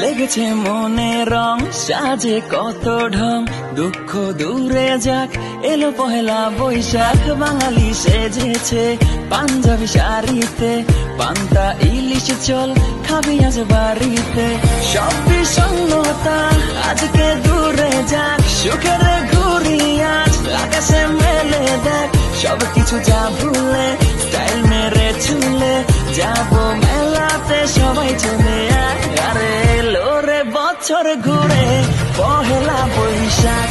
লেগেছে মনে রং সাজে কত ঢং, দুঃখ দূরে যাক এলো পহেলা বৈশাখ। বাঙালি সেজেছে পাঞ্জাবি শাড়িতে, পান্তা ইলিশ চল খাবি আজ বাড়িতে। সব বিষণ্ণতা আজকে দূরে যাক, সুখের ঘুরি আজ আকাশে মেলে দেখ। সব কিছু যা ভুলে স্টাইল মেরে চুলে যাবো মেলাতে, সবাই চলে আরে এলো রে বছর ঘুরে পহেলা বৈশাখ।